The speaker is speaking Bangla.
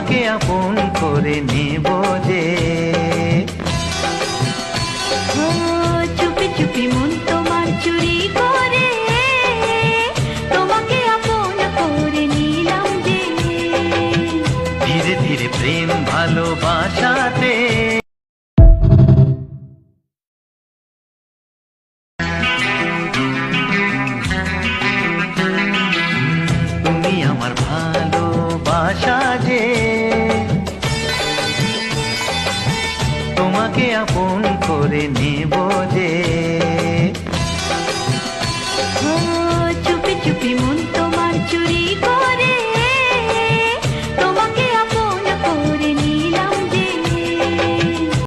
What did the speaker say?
তোমাকে আপন করে নেব যে। ও চুপি চুপি মন তোমার চুরি করে তোমাকে আপন করে নিলাম যে। ধীরে ধীরে প্রেম ভালোবাসাতে তুমি আমার ভালোবাসা যে, তোমাকে আপন করে নেব যে।